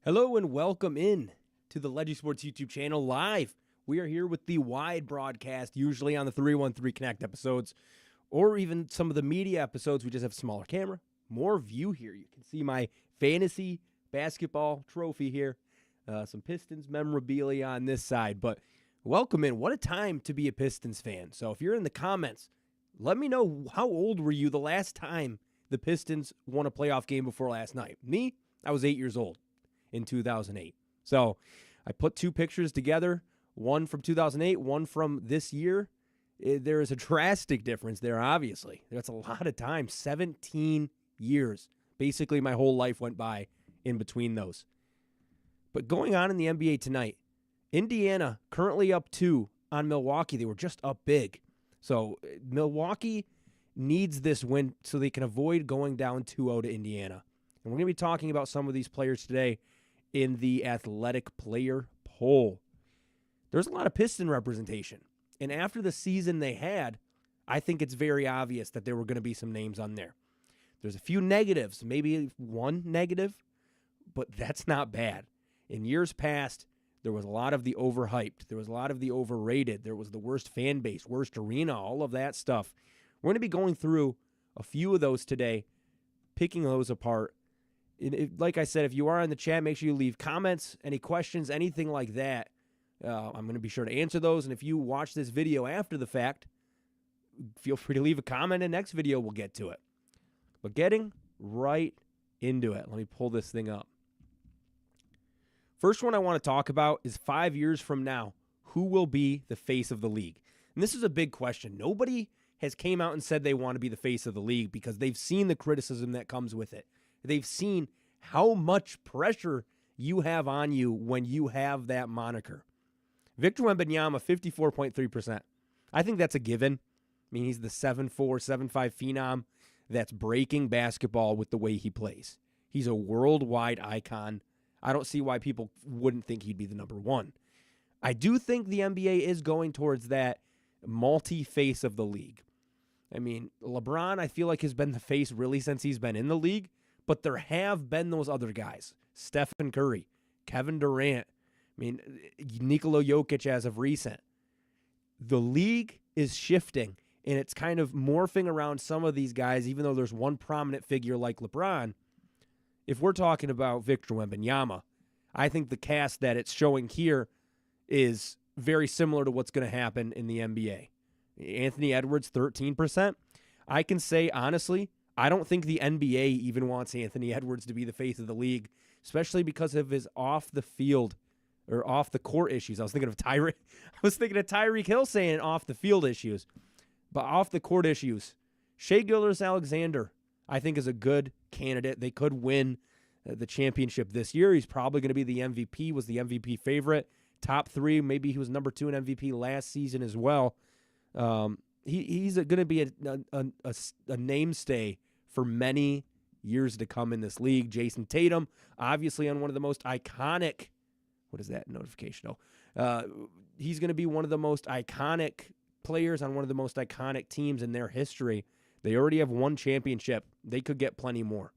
Hello and welcome in to the Ledgie Sports YouTube channel live. We are here with the wide broadcast, usually on the 313 Connect episodes, or even some of the media episodes. We just have smaller camera, more view here. You can see my fantasy basketball trophy here, some Pistons memorabilia on this side. But welcome in. What a time to be a Pistons fan. So if you're in the comments, let me know, how old were you the last time the Pistons won a playoff game before last night? Me, I was 8 years old. In 2008. So I put two pictures together, one from 2008, one from this year. There is a drastic difference there, obviously. That's a lot of time, 17 years. Basically, my whole life went by in between those. But going on in the NBA tonight, Indiana currently up 2 on Milwaukee. They were just up big. So Milwaukee needs this win so they can avoid going down 2-0 to Indiana. And we're going to be talking about some of these players today in the athletic player poll. There's a lot of Piston representation. And after the season they had, I think it's very obvious that there were going to be some names on there. There's a few negatives, maybe one negative, but that's not bad. In years past, there was a lot of the overhyped. There was a lot of the overrated. There was the worst fan base, worst arena, all of that stuff. We're going to be going through a few of those today, picking those apart. Like I said, if you are in the chat, make sure you leave comments, any questions, anything like that. I'm going to be sure to answer those. And if you watch this video after the fact, feel free to leave a comment, and next video we'll get to it. But getting right into it, let me pull this thing up. First one I want to talk about is 5 years from now, who will be the face of the league? And this is a big question. Nobody has came out and said they want to be the face of the league because they've seen the criticism that comes with it. They've seen how much pressure you have on you when you have that moniker. Victor Wembanyama, 54.3%. I think that's a given. I mean, he's the 7'4", 7'5" phenom that's breaking basketball with the way he plays. He's a worldwide icon. I don't see why people wouldn't think he'd be the number one. I do think the NBA is going towards that multi-face of the league. I mean, LeBron, I feel like, has been the face really since he's been in the league. But there have been those other guys, Stephen Curry, Kevin Durant, Nikola Jokic as of recent. The league is shifting, and it's kind of morphing around some of these guys, even though there's one prominent figure like LeBron. If we're talking about Victor Wembanyama, I think the cast that it's showing here is very similar to what's going to happen in the NBA. Anthony Edwards, 13%. I can say, honestly, I don't think the NBA even wants Anthony Edwards to be the face of the league, especially because of his off the field or off the court issues. I was thinking of Tyreek Hill saying off the field issues, but off the court issues. Shai Gilgeous-Alexander, I think, is a good candidate. They could win the championship this year. He's probably going to be the MVP, was the MVP favorite. Top 3, maybe he was number 2 in MVP last season as well. He's going to be a namestay for many years to come in this league. Jason Tatum, obviously on one of the most iconic, what is that notification? He's going to be one of the most iconic players on one of the most iconic teams in their history. They already have one championship. They could get plenty more.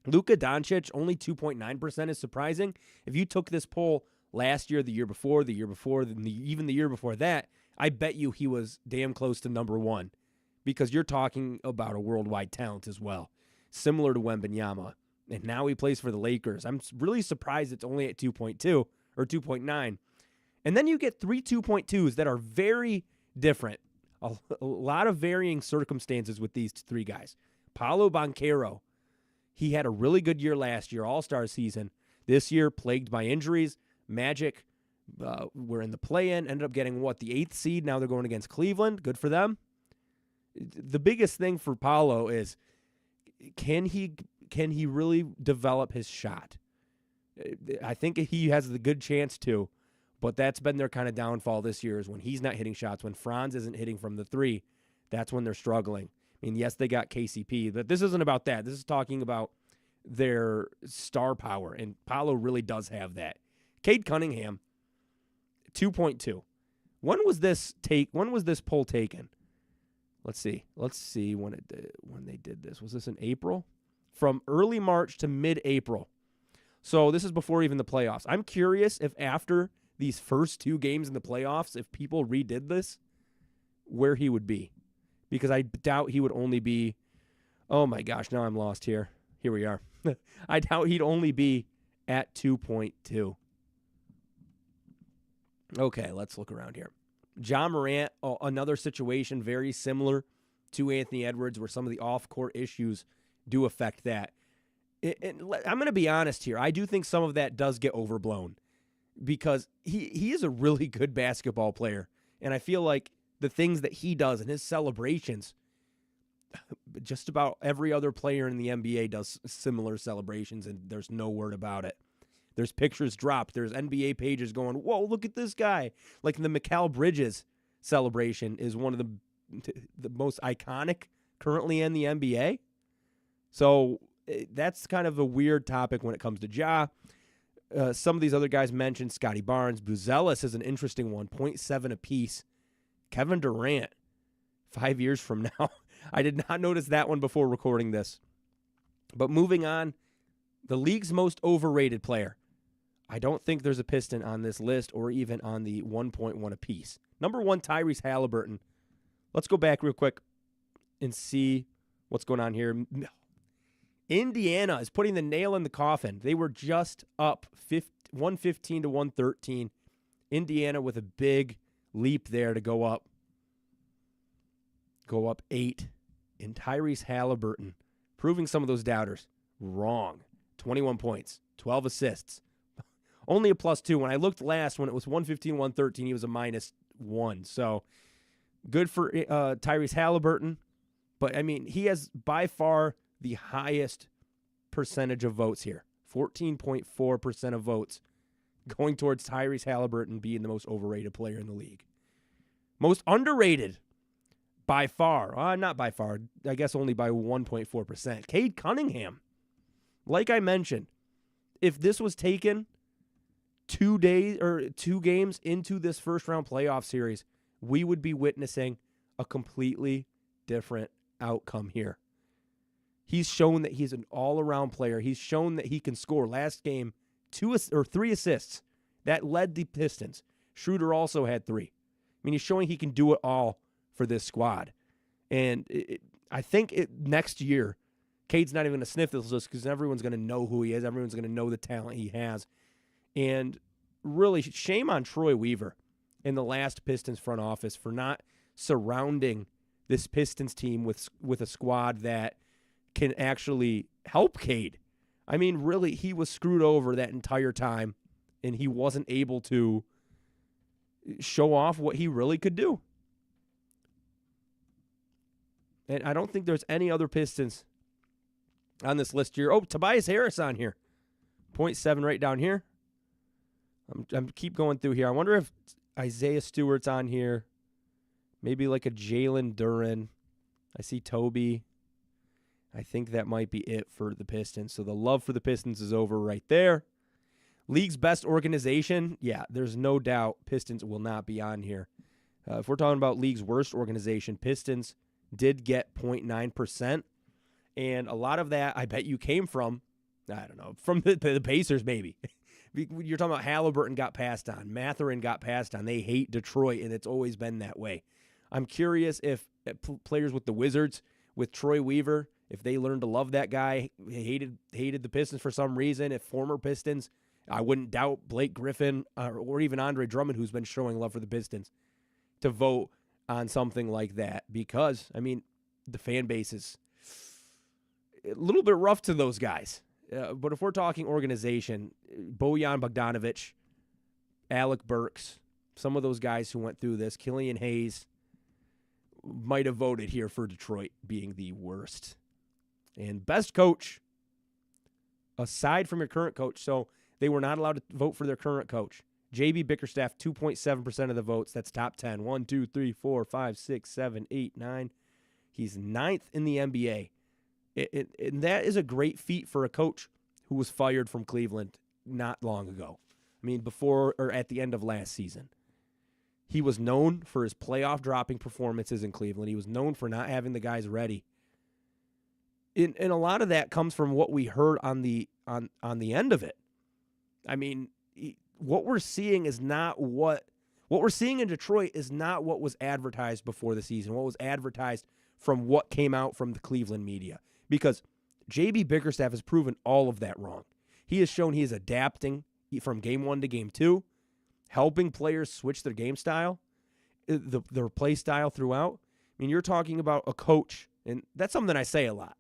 Luka Doncic, only 2.9% is surprising. If you took this poll last year, the year before, even the year before that, I bet you he was damn close to number 1 because you're talking about a worldwide talent as well, similar to Wembanyama. And now he plays for the Lakers. I'm really surprised it's only at 2.2 or 2.9. And then you get 3 2.2s that are very different. A lot of varying circumstances with these 3 guys. Paolo Banchero, he had a really good year last year, all-star season. This year, plagued by injuries. Magic were in the play-in, ended up getting, the 8th seed. Now they're going against Cleveland. Good for them. The biggest thing for Paolo is, can he really develop his shot? I think he has the good chance to, but that's been their kind of downfall this year, is when he's not hitting shots, when Franz isn't hitting from the 3, that's when they're struggling. I mean, yes, they got KCP, but this isn't about that. This is talking about their star power, and Paolo really does have that. Cade Cunningham, 2.2. When was this poll taken? Let's see when they did this. Was this in April? From early March to mid-April. So this is before even the playoffs. I'm curious if after these first 2 games in the playoffs, if people redid this, where he would be. Because I doubt he would only be, oh my gosh, now I'm lost here. Here we are. I doubt he'd only be at 2.2. Okay, let's look around here. John Morant, another situation very similar to Anthony Edwards, where some of the off-court issues do affect that. And I'm going to be honest here. I do think some of that does get overblown because he is a really good basketball player. And I feel like the things that he does and his celebrations, just about every other player in the NBA does similar celebrations, and there's no word about it. There's pictures dropped. There's NBA pages going, whoa, look at this guy. Like the Mikal Bridges celebration is one of the most iconic currently in the NBA. So that's kind of a weird topic when it comes to Ja. Some of these other guys mentioned Scotty Barnes. Buzelis is an interesting one, 0.7 apiece. Kevin Durant, 5 years from now. I did not notice that one before recording this. But moving on, the league's most overrated player. I don't think there's a Piston on this list or even on the 1.1 apiece. Number 1, Tyrese Halliburton. Let's go back real quick and see what's going on here. Indiana is putting the nail in the coffin. They were just up 115 to 113. Indiana with a big leap there to go up 8. And Tyrese Halliburton proving some of those doubters wrong. 21 points, 12 assists. Only a +2. When I looked last, when it was 115, 113, he was a -1. So good for Tyrese Halliburton. But, I mean, he has by far the highest percentage of votes here. 14.4% of votes going towards Tyrese Halliburton being the most overrated player in the league. Most underrated by far. Not by far. I guess only by 1.4%. Cade Cunningham. Like I mentioned, if this was taken 2 games into this first-round playoff series, we would be witnessing a completely different outcome here. He's shown that he's an all-around player. He's shown that he can score. Last game, 3 assists. That led the Pistons. Schroeder also had 3. I mean, he's showing he can do it all for this squad. And I think next year, Cade's not even going to sniff this list because everyone's going to know who he is. Everyone's going to know the talent he has. And really, shame on Troy Weaver in the last Pistons front office for not surrounding this Pistons team with a squad that can actually help Cade. I mean, really, he was screwed over that entire time, and he wasn't able to show off what he really could do. And I don't think there's any other Pistons on this list here. Oh, Tobias Harris on here. 0.7 right down here. I'm keep going through here. I wonder if Isaiah Stewart's on here. Maybe like a Jalen Duren. I see Toby. I think that might be it for the Pistons. So the love for the Pistons is over right there. League's best organization. Yeah, there's no doubt Pistons will not be on here. If we're talking about league's worst organization, Pistons did get 0.9%. And a lot of that, I bet you, came from, I don't know, from the Pacers maybe. You're talking about Halliburton got passed on. Mathurin got passed on. They hate Detroit, and it's always been that way. I'm curious if players with the Wizards, with Troy Weaver, if they learned to love that guy, hated the Pistons for some reason. If former Pistons, I wouldn't doubt Blake Griffin or even Andre Drummond, who's been showing love for the Pistons, to vote on something like that. Because, I mean, the fan base is a little bit rough to those guys. But if we're talking organization, Bojan Bogdanovic, Alec Burks, some of those guys who went through this, Killian Hayes, might have voted here for Detroit being the worst. And best coach, aside from your current coach, so they were not allowed to vote for their current coach. J.B. Bickerstaff, 2.7% of the votes. That's top 10. 1, 2, 3, 4, 5, 6, 7, 8, 9. He's 9th in the NBA. And that is a great feat for a coach who was fired from Cleveland not long ago. I mean, before or at the end of last season. He was known for his playoff dropping performances in Cleveland. He was known for not having the guys ready. And a lot of that comes from what we heard on the end of it. I mean, what we're seeing is not what we're seeing in Detroit is not what was advertised before the season, what was advertised from what came out from the Cleveland media. Because J.B. Bickerstaff has proven all of that wrong. He has shown he is adapting from game 1 to game 2, helping players switch their game style, their play style throughout. I mean, you're talking about a coach, and that's something I say a lot.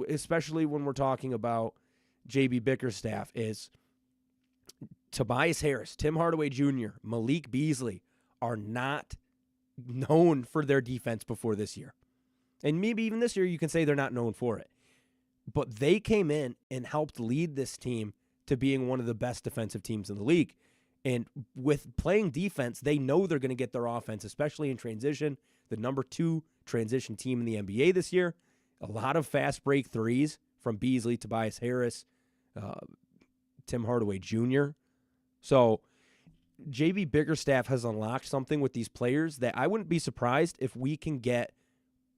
Especially when we're talking about J.B. Bickerstaff, is Tobias Harris, Tim Hardaway Jr., Malik Beasley are not known for their defense before this year. And maybe even this year you can say they're not known for it. But they came in and helped lead this team to being one of the best defensive teams in the league. And with playing defense, they know they're going to get their offense, especially in transition. The number 2 transition team in the NBA this year. A lot of fast break threes from Beasley, Tobias Harris, Tim Hardaway Jr. So J.B. Bickerstaff has unlocked something with these players that I wouldn't be surprised if we can get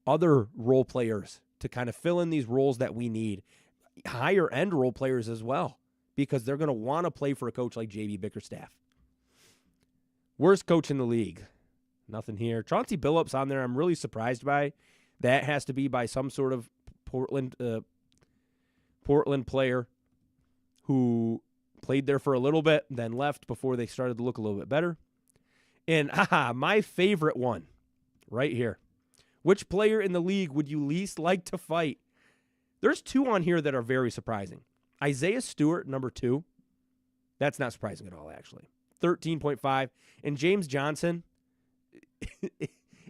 other role players to kind of fill in these roles that we need. Higher end role players as well, because they're going to want to play for a coach like J.B. Bickerstaff. Worst coach in the league. Nothing here. Chauncey Billups on there, I'm really surprised by. That has to be by some sort of Portland player who played there for a little bit, then left before they started to look a little bit better. And my favorite one right here. Which player in the league would you least like to fight? There's 2 on here that are very surprising. Isaiah Stewart, number 2. That's not surprising at all, actually. 13.5. And James Johnson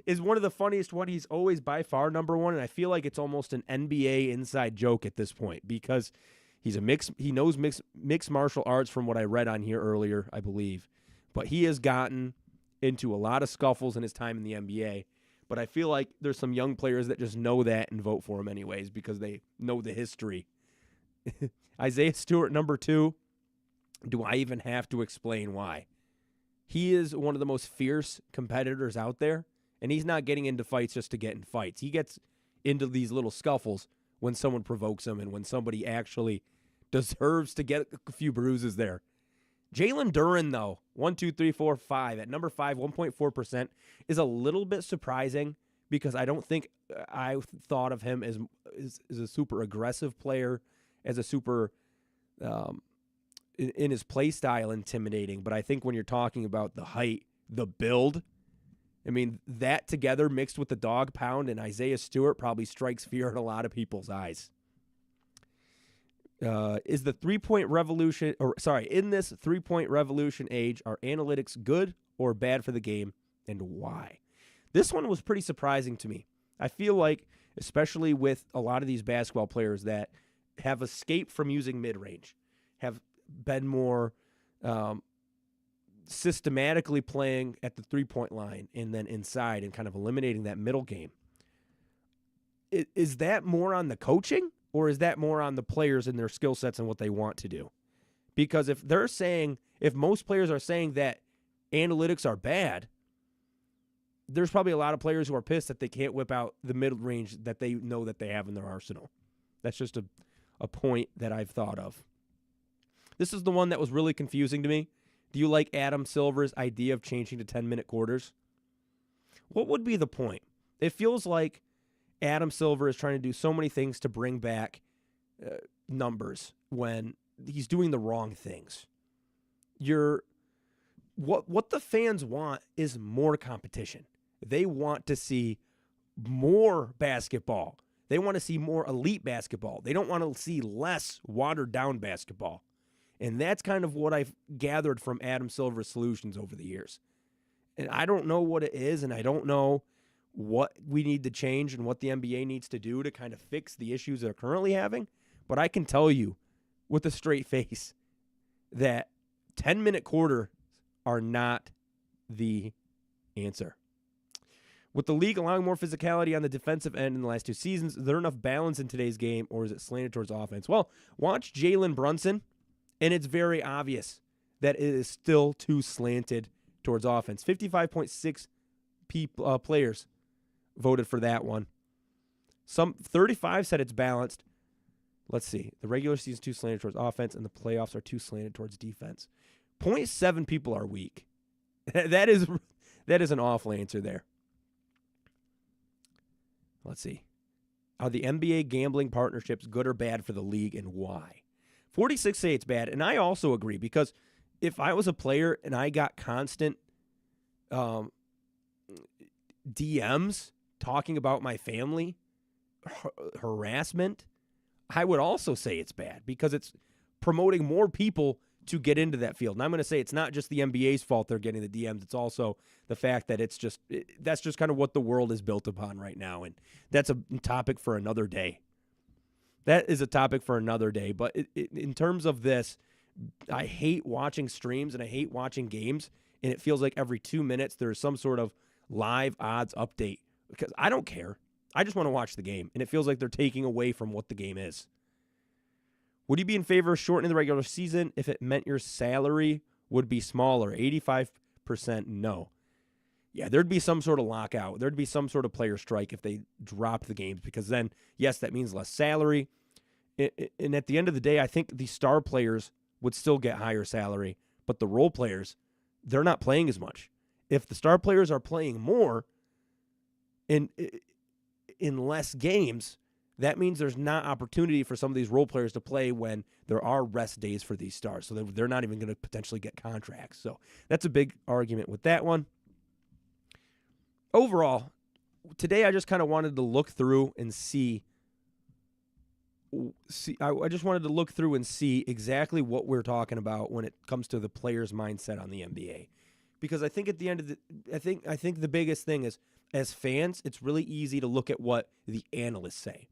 is one of the funniest one. He's always by far number 1, and I feel like it's almost an NBA inside joke at this point because he knows mixed martial arts from what I read on here earlier, I believe. But he has gotten into a lot of scuffles in his time in the NBA. But I feel like there's some young players that just know that and vote for him anyways because they know the history. Isaiah Stewart, number 2. Do I even have to explain why? He is one of the most fierce competitors out there, and he's not getting into fights just to get in fights. He gets into these little scuffles when someone provokes him and when somebody actually deserves to get a few bruises there. Jalen Duren, though, 5 at number 5, 1.4%, is a little bit surprising because I don't think I thought of him as a super aggressive player, as a super in his play style intimidating. But I think when you're talking about the height, the build, I mean, that together mixed with the dog pound and Isaiah Stewart probably strikes fear in a lot of people's eyes. Is the three-point revolution, in this three-point revolution age, are analytics good or bad for the game, and why? This one was pretty surprising to me. I feel like, especially with a lot of these basketball players that have escaped from using mid-range, have been more systematically playing at the three-point line and then inside and kind of eliminating that middle game. Is that more on the coaching? Or is that more on the players and their skill sets and what they want to do? Because if most players are saying that analytics are bad, there's probably a lot of players who are pissed that they can't whip out the mid-range that they know that they have in their arsenal. That's just a point that I've thought of. This is the one that was really confusing to me. Do you like Adam Silver's idea of changing to 10-minute quarters? What would be the point? It feels like Adam Silver is trying to do so many things to bring back numbers when he's doing the wrong things. What the fans want is more competition. They want to see more basketball. They want to see more elite basketball. They don't want to see less watered-down basketball. And that's kind of what I've gathered from Adam Silver's solutions over the years. And I don't know what it is, and I don't know what we need to change and what the NBA needs to do to kind of fix the issues they're currently having. But I can tell you with a straight face that 10-minute quarters are not the answer. With the league allowing more physicality on the defensive end in the last 2 seasons, is there enough balance in today's game, or is it slanted towards offense? Well, watch Jalen Brunson, and it's very obvious that it is still too slanted towards offense. 55.6 players voted for that one. Some 35 said it's balanced. Let's see. The regular season is too slanted towards offense, and the playoffs are too slanted towards defense. 0.7 people are weak. That is an awful answer there. Let's see. Are the NBA gambling partnerships good or bad for the league, and why? 46 say it's bad, and I also agree, because if I was a player and I got constant DMs talking about my family, harassment, I would also say it's bad, because it's promoting more people to get into that field. And I'm going to say it's not just the NBA's fault they're getting the DMs. It's also the fact that that's just kind of what the world is built upon right now. And that's a topic for another day. That is a topic for another day. But in terms of this, I hate watching streams and I hate watching games. And it feels like every 2 minutes there's some sort of live odds update, because I don't care. I just want to watch the game. And it feels like they're taking away from what the game is. Would you be in favor of shortening the regular season if it meant your salary would be smaller? 85% no. Yeah, there'd be some sort of lockout. There'd be some sort of player strike if they dropped the games, because then, yes, that means less salary. And at the end of the day, I think the star players would still get higher salary, but the role players, they're not playing as much. If the star players are playing more in less games, that means there's not opportunity for some of these role players to play when there are rest days for these stars. So they're not even going to potentially get contracts. So that's a big argument with that one. Overall, today I just kind of wanted to look through and see. I just wanted to look through and see exactly what we're talking about when it comes to the player's mindset on the NBA. Because I think at the end of I think the biggest thing is, as fans, it's really easy to look at what the analysts say.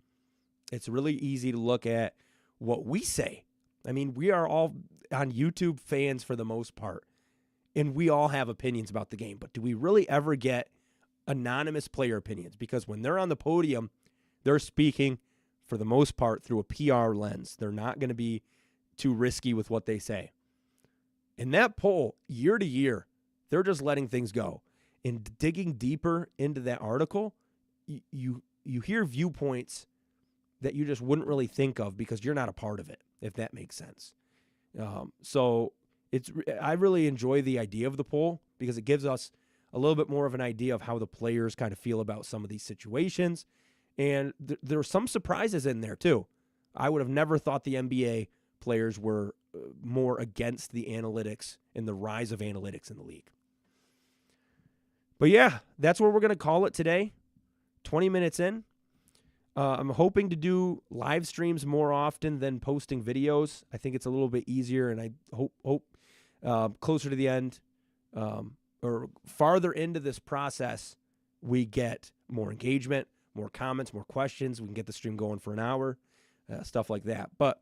It's really easy to look at what we say. I mean, we are all on YouTube fans for the most part, and we all have opinions about the game. But do we really ever get anonymous player opinions? Because when they're on the podium, they're speaking for the most part through a PR lens. They're not going to be too risky with what they say. In that poll, year to year, they're just letting things go. And digging deeper into that article, you hear viewpoints that you just wouldn't really think of because you're not a part of it, if that makes sense. So I really enjoy the idea of the poll, because it gives us a little bit more of an idea of how the players kind of feel about some of these situations. And there are some surprises in there too. I would have never thought the NBA players were more against the analytics and the rise of analytics in the league. But yeah, that's where we're going to call it today. 20 minutes in. I'm hoping to do live streams more often than posting videos. I think it's a little bit easier, and I hope closer to the end or farther into this process, we get more engagement, more comments, more questions. We can get the stream going for an hour, stuff like that. But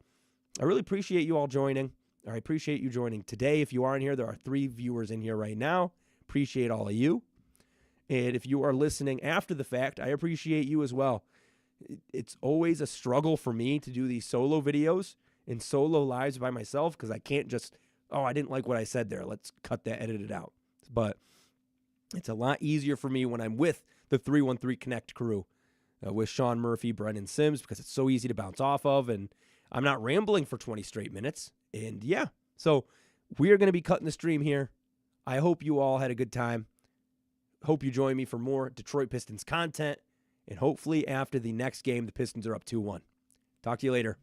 I really appreciate you all joining. I appreciate you joining today. If you are in here, there are 3 viewers in here right now. Appreciate all of you. And if you are listening after the fact, I appreciate you as well. It's always a struggle for me to do these solo videos and solo lives by myself, because I can't just, I didn't like what I said there, let's cut that, edit it out. But it's a lot easier for me when I'm with the 313 Connect crew, with Sean Murphy, Brennan Sims, because it's so easy to bounce off of, and I'm not rambling for 20 straight minutes. And yeah, so we are going to be cutting the stream here. I hope you all had a good time. Hope you join me for more Detroit Pistons content. And hopefully after the next game, the Pistons are up 2-1. Talk to you later.